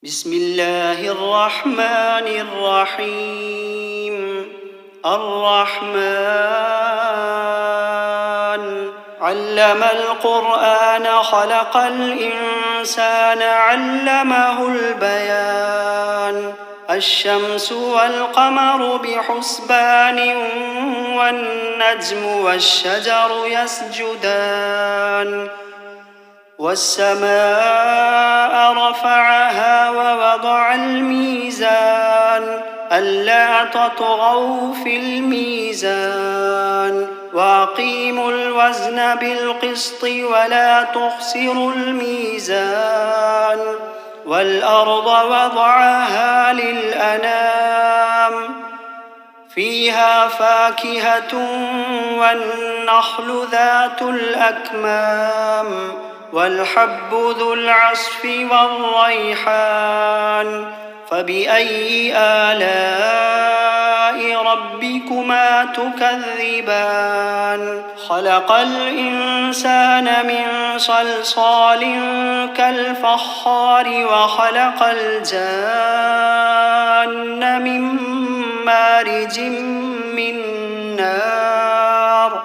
بسم الله الرحمن الرحيم. الرحمن علم القرآن خلق الإنسان علمه البيان. الشمس والقمر بحسبان والنجم والشجر يسجدان. والسماء رفعها ووضع الميزان ألا تطغوا في الميزان وأقيموا الوزن بالقسط ولا تخسروا الميزان. والأرض وضعها للأنام فيها فاكهة والنخل ذات الأكمام والحب ذو العصف والريحان. فبأي آلاء ربكما تكذبان؟ خلق الإنسان من صلصال كالفخار وخلق الجان من مارج من نار.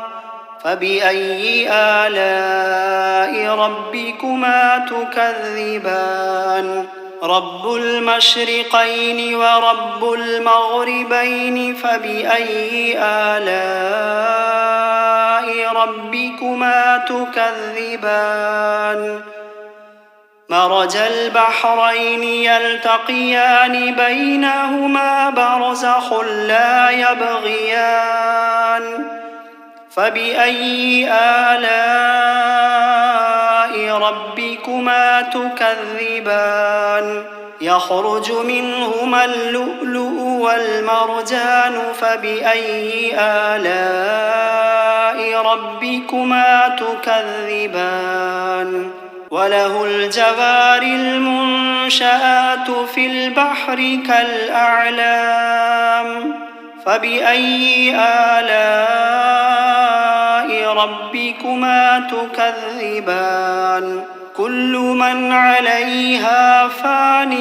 فبأي آلاء ربكما تكذبان؟ رب المشرقين ورب المغربين فبأي آلاء ربكما تكذبان؟ مرج البحرين يلتقيان بينهما برزخ لا يبغيان. فبأي آلاء ربكما تكذبان؟ يخرج منهما اللؤلؤ والمرجان. فبأي آلاء ربكما تكذبان؟ وله الجوار المنشآت في البحر كالأعلام. فبأي آلاء ربكما تكذبان؟ كل من عليها فان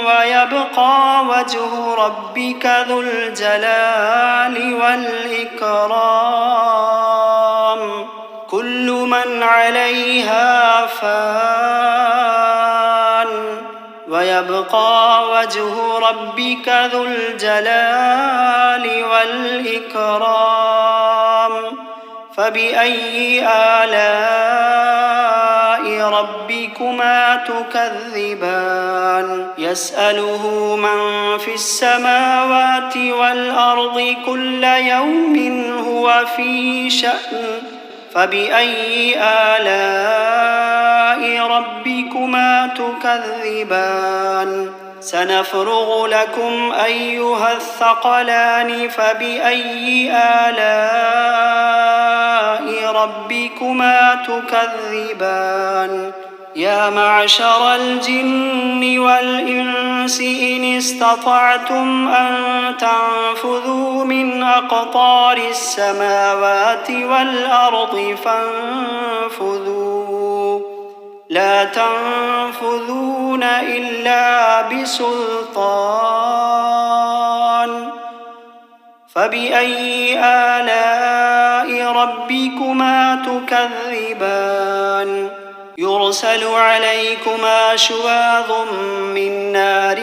ويبقى وجه ربك ذو الجلال والإكرام. كل من عليها فان ويبقى وجه ربك ذو الجلال والإكرام. فبأي آلاء ربكما تكذبان؟ يسأله من في السماوات والأرض كل يوم هو في شأن. فبأي آلاء ربكما تكذبان؟ سنفرغ لكم أيها الثقلان. فبأي آلاء ربكما تكذبان؟ يا معشر الجن والإنس إن استطعتم أن تنفذوا من أقطار السماوات والأرض فانفذوا لا تنفذون إلا بسلطان. فبأي آلاء ربكما تكذبان؟ يرسل عليكما شواظ من نار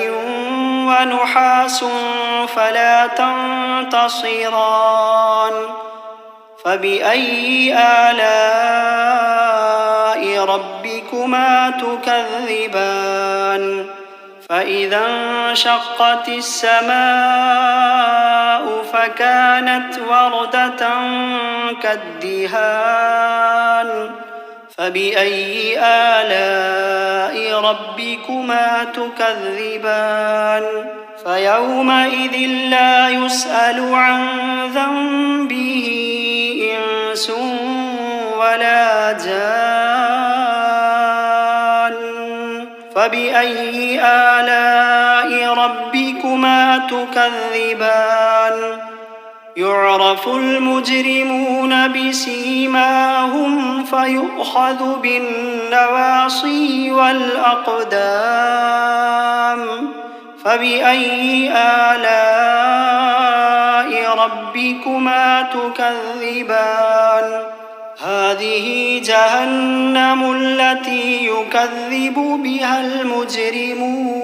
ونحاس فلا تنتصران. فبأي آلاء ربكما تكذبان؟ فإذا انشقت السماء فكانت وردة كالدهان. فبأي آلاء ربكما تكذبان؟ فيومئذ لا يسأل عن ذنبه إنس ولا جان. فبأي آلاء ربكما تكذبان؟ يعرف المجرمون بسيماهم فيؤخذ بالنواصي والأقدام فبأي آلاء ربكما تكذبان هذه جهنم التي يكذب بها المجرمون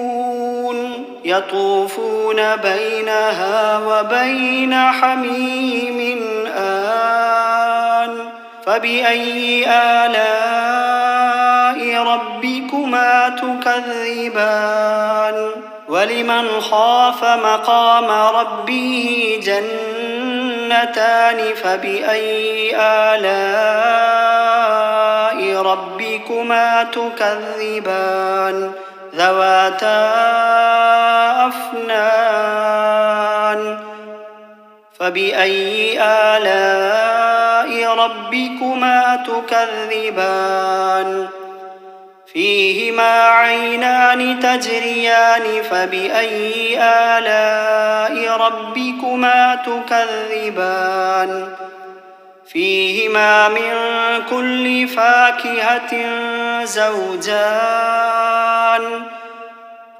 يطوفون بينها وبين حميم آن فبأي آلاء ربكما تكذبان ولمن خاف مقام ربه جنتان فبأي آلاء ربكما تكذبان ذواتا أفنان فبأي آلاء ربكما تكذبان فيهما عينان تجريان فبأي آلاء ربكما تكذبان فيهما من كل فاكهة زوجان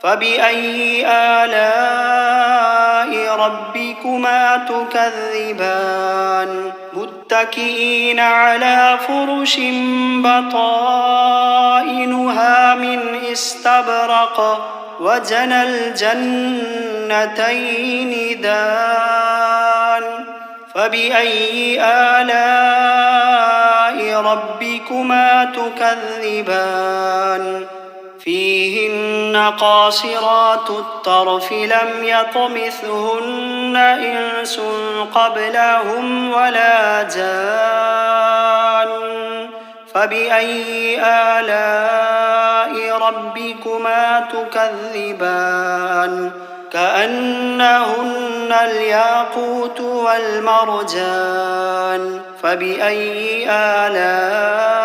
فبأي آلاء ربكما تكذبان متكئين على فرش بطائنها من استبرق وجنى الجنتين دان فبأي آلاء ربكما تكذبان فيهن قاصرات الطرف لم يطمثهن إنس قبلهم ولا جان فبأي آلاء ربكما تكذبان كأنهن الياقوت والمرجان فبأي آلاء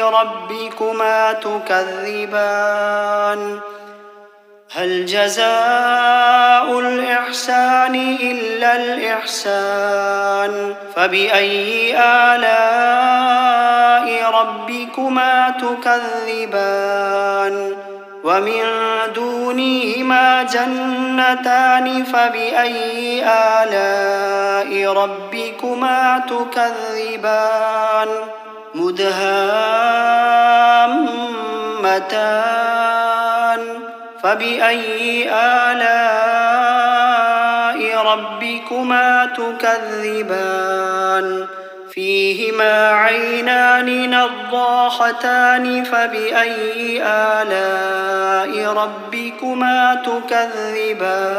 ربكما تكذبان هل جزاء الإحسان إلا الإحسان فبأي آلاء ربكما تكذبان ومن دونهما جنتان فبأي آلاء ربكما تكذبان مدهامتان فبأي آلاء ربكما تكذبان فيهما عينان نضاختان فبأي آلاء ربكما تكذبان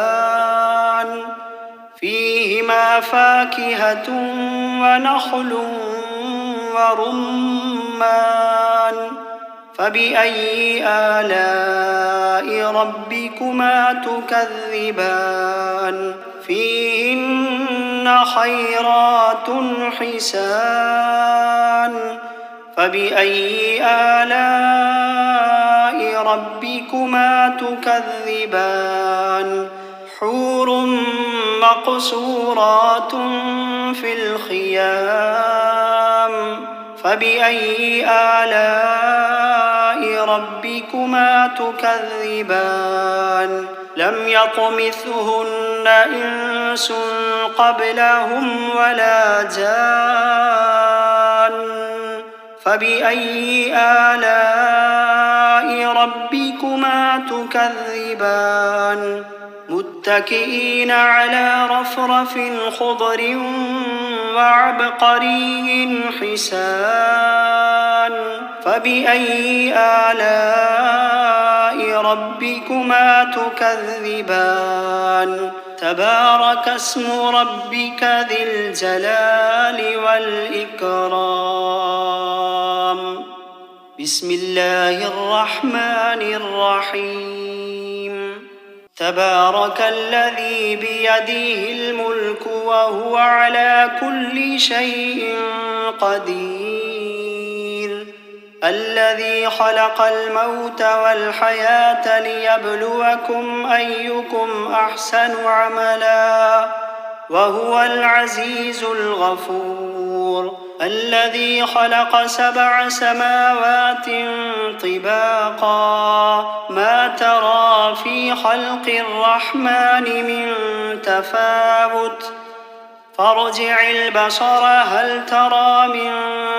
فيهما فاكهة ونخل ورمان فبأي آلاء ربكما تكذبان فيهن خيرات حسان فبأي آلاء ربكما تكذبان حور مقصورات في الخيام فبأي آلاء ربكما تكذبان لم يطمثهن إنس قبلهم ولا جان فبأي آلاء ربكما تكذبان متكئين على رفرف خضر وعبقري حسان فبأي آلاء ربكما تكذبان تبارك اسم ربك ذي الجلال والإكرام بسم الله الرحمن الرحيم تبارك الذي بيده الملك وهو على كل شيء قدير الذي خلق الموت والحياة ليبلوكم أيكم أحسن عملا وهو العزيز الغفور الذي خلق 7 سماوات طباقا ما ترى في خلق الرحمن من تفاوت فارجع البصر هل ترى من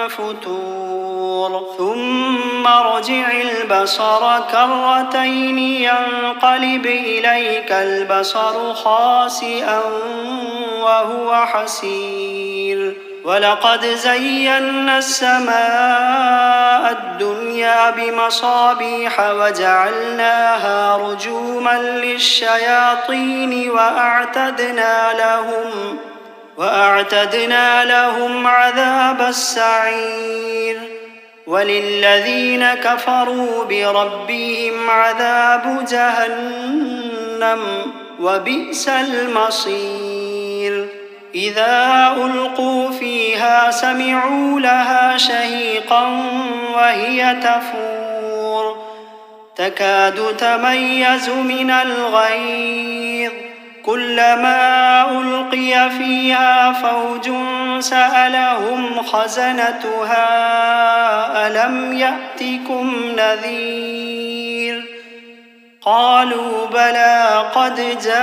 فتور ثم ارجع البصر كرتين ينقلب إليك البصر خاسئا وهو حسير ولقد زينا السماء الدنيا بمصابيح وجعلناها رجوما للشياطين وأعتدنا لهم عذاب السعير وللذين كفروا بربهم عذاب جهنم وبئس المصير إذا ألقوا فيها سمعوا لها شهيقا وهي تفور تكاد تميز من الغيظ كلما ألقي فيها فوج سألهم خزنتها ألم يأتكم نذير قالوا بلى قد جاءنا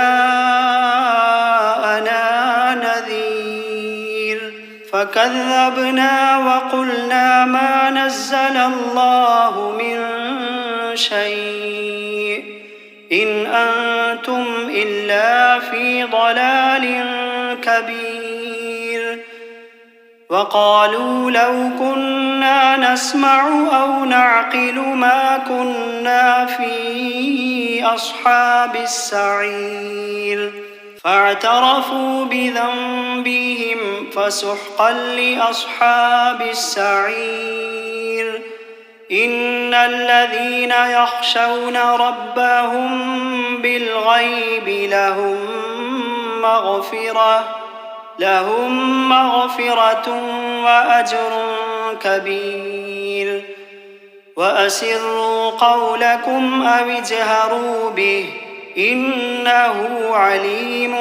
نذير فكذبنا وقلنا ما نزل الله من شيء إن أنتم إلا في ضلال كبير وقالوا لو كنا نسمع أو نعقل ما كنا في أصحاب السعير فاعترفوا بذنبهم فسحقا لأصحاب السعير إن الذين يخشون ربهم بالغيب لهم مغفرة وأجر كبير وأسروا قولكم أو اجهروا به إنه عليم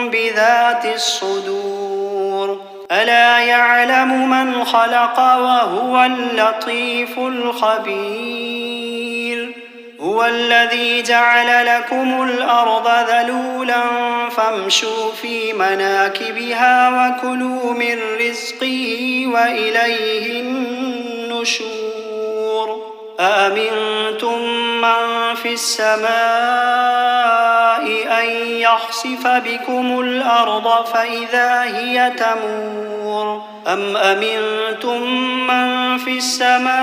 بذات الصدور ألا يعلم من خلق وهو اللطيف الخبير هو الذي جعل لكم الأرض ذلولا فامشوا في مناكبها وكلوا من رزقه وإليه النشور أأمنتم من في السماء أن يخسف بكم الأرض فإذا هي تمور أم أمنتم من في السماء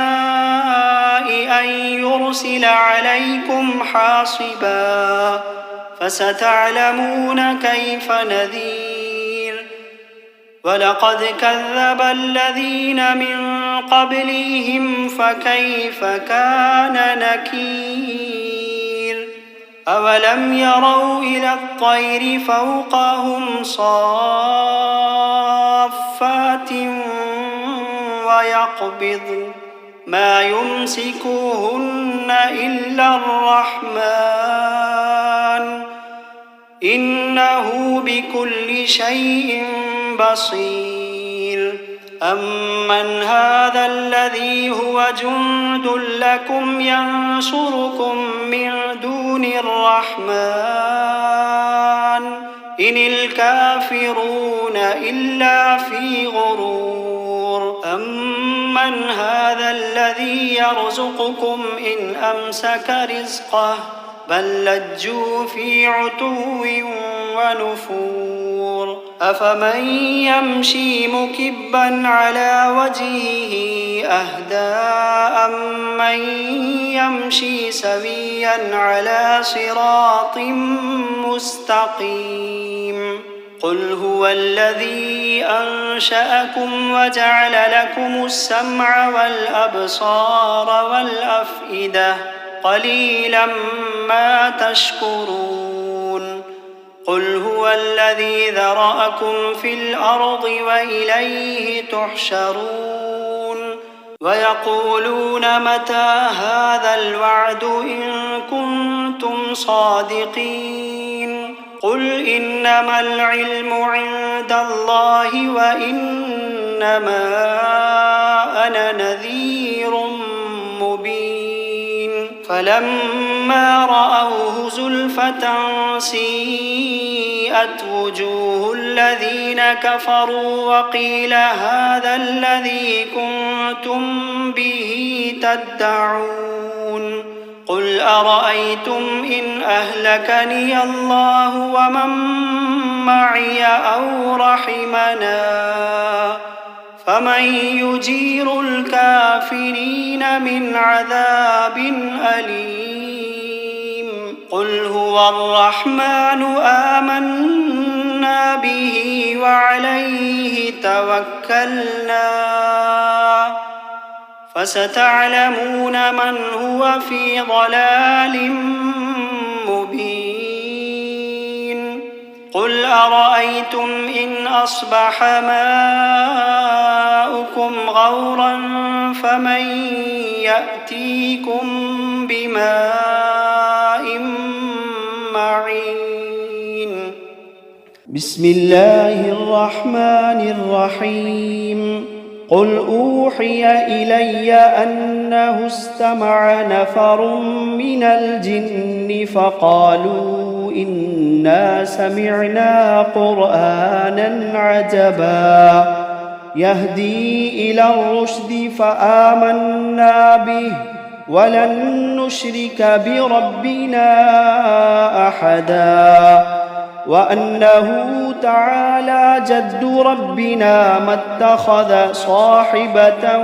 أن يرسل عليكم حاصبا فستعلمون كيف نذير ولقد كذب الذين من قبلهم فكيف كان نكير أولم يروا إلى الطير فوقهم صافات ويقبض ما يمسكوهن إلا الرحمن إنه بكل شيء بصير أمن هذا الذي هو جند لكم ينصركم من دون الرحمن إن الكافرون إلا في غرور أمن هذا الذي يرزقكم إن أمسك رزقه بل لجوا في عتو ونفور أفمن يمشي مكبا على وجهه أهدى أمن يمشي سويا على صراط مستقيم قل هو الذي أنشأكم وجعل لكم السمع والأبصار والأفئدة قليلا ما تشكرون قل هو الذي ذرأكم في الأرض وإليه تحشرون ويقولون متى هذا الوعد إن كنتم صادقين قل إنما العلم عند الله وإنما إنما أنا نذير مبين فلما رأوه زلفة سيئت وجوه الذين كفروا وقيل هذا الذي كنتم به تدعون قل أرأيتم إن أهلكني الله ومن معي أو رحمنا فمن يجير الكافرين من عذاب أليم قل هو الرحمن آمنا به وعليه توكلنا فستعلمون من هو في ضلال مبين قل أرأيتم إن أصبح ماؤكم غورا فمن يأتيكم بماء معين بسم الله الرحمن الرحيم قل أوحي إلي أنه استمع نفر من الجن فقالوا إنا سمعنا قرآنا عجبا يهدي إلى الرشد فآمنا به ولن نشرك بربنا أحدا وأنه تعالى جد ربنا ما اتخذ صاحبة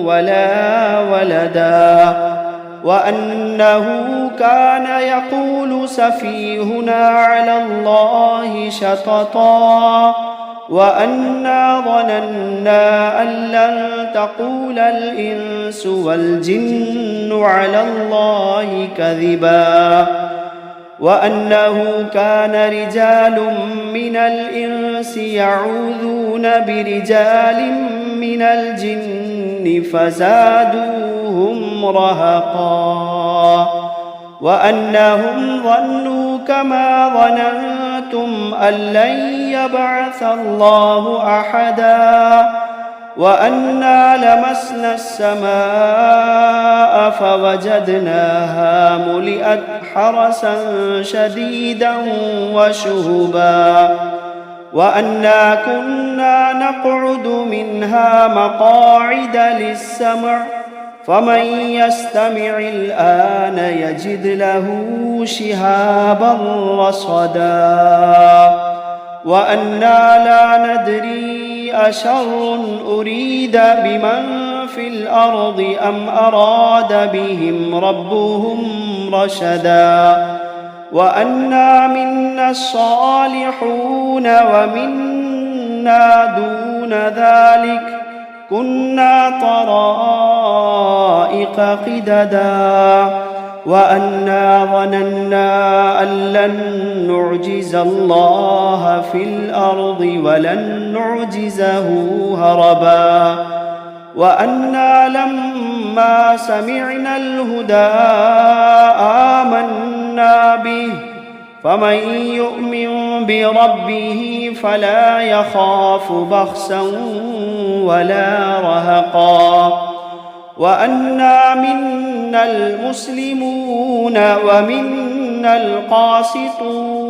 ولا ولدا وأنه كان يقول سفيهنا على الله شططا وأنا ظننا أن لن تقول الإنس والجن على الله كذبا وأنه كان رجال من الإنس يعوذون برجال من الجن فزادوهم رهقا وأنهم ظنوا كما ظننتم أن لن يبعث الله أحدا وأنا لمسنا السماء فوجدناها ملئت حرسا شديدا وشهبا وأنا كنا نقعد منها مقاعد للسمع فمن يستمع الآن يجد له شهابا رصدا وأنا لا ندري أشر أريد بمن في الأرض أم أراد بهم ربهم رشدا وأنا منا الصالحون ومنا دون ذلك كنا طرائق قددا وأنا ظننا أن لن نعجز الله في الأرض ولن نعجزه هربا وأنا لما سمعنا الهدى آمنا به فمن يؤمن بربه فلا يخاف بخسا ولا رهقا وأنا منا المسلمون ومنا القاسطون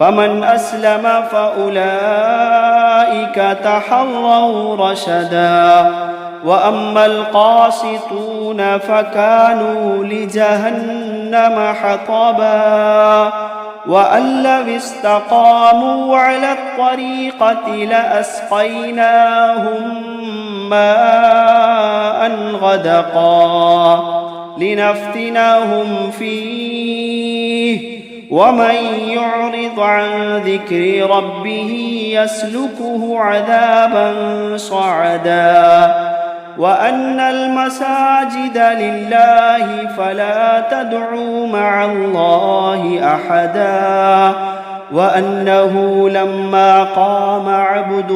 فمن أسلم فأولئك تحروا رشدا وأما القاسطون فكانوا لجهنم حطبا وأن لو استقاموا على الطريقة لأسقيناهم ماء غدقا لنفتنهم فيه ومن يعرض عن ذكر ربه يسلكه عذابا صعدا وأن المساجد لله فلا تدعوا مع الله أحدا وأنه لما قام عبد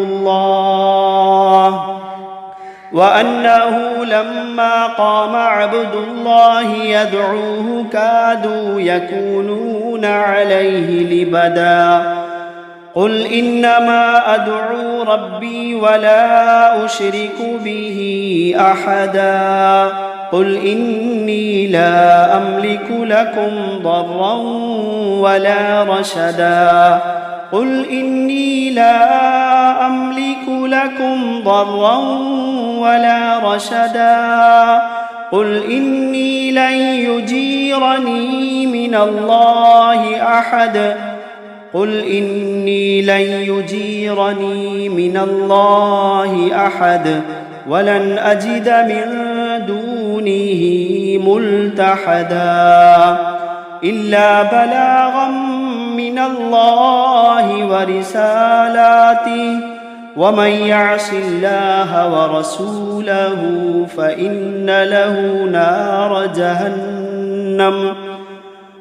الله يدعوه كادوا يكونون عليه لبدا قل إنما أدعو ربي ولا أشرك به أحدا قل إني لا أملك لكم ضرا ولا رشدا قل إني لا أملك لكم ضرا ولا رشدا قل إني لن يجيرني من الله أحد قل إني لن يجيرني من الله أحد ولن أجد من دونه ملتحدا إلا بلاغا من الله ورسالاته ومن يعص الله ورسوله فإن له نار جهنم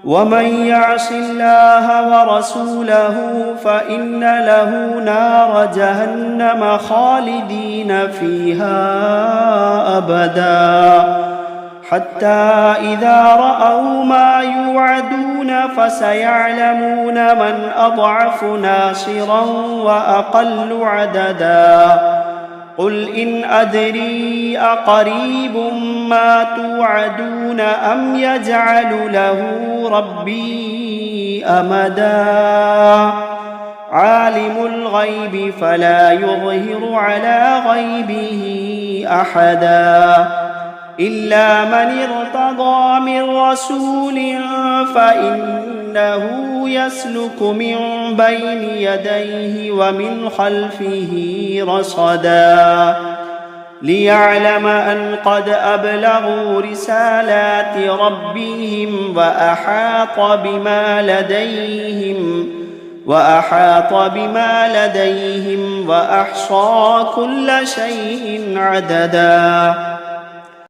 ومن يعص الله ورسوله فإن له نار جهنم خالدين فيها أبدا حتى إذا رأوا ما يوعدون فسيعلمون من أضعف ناصرا وأقل عددا قل إن أدري أقريب ما توعدون أم يجعل له ربي أمدا عالم الغيب فلا يظهر على غيبه أحدا إلا من ارتضى من رسول فإنه يسلك من بين يديه ومن خلفه رصدا ليعلم أن قد أبلغوا رسالات ربهم وأحاط بما لديهم وأحصى كل شيء عددا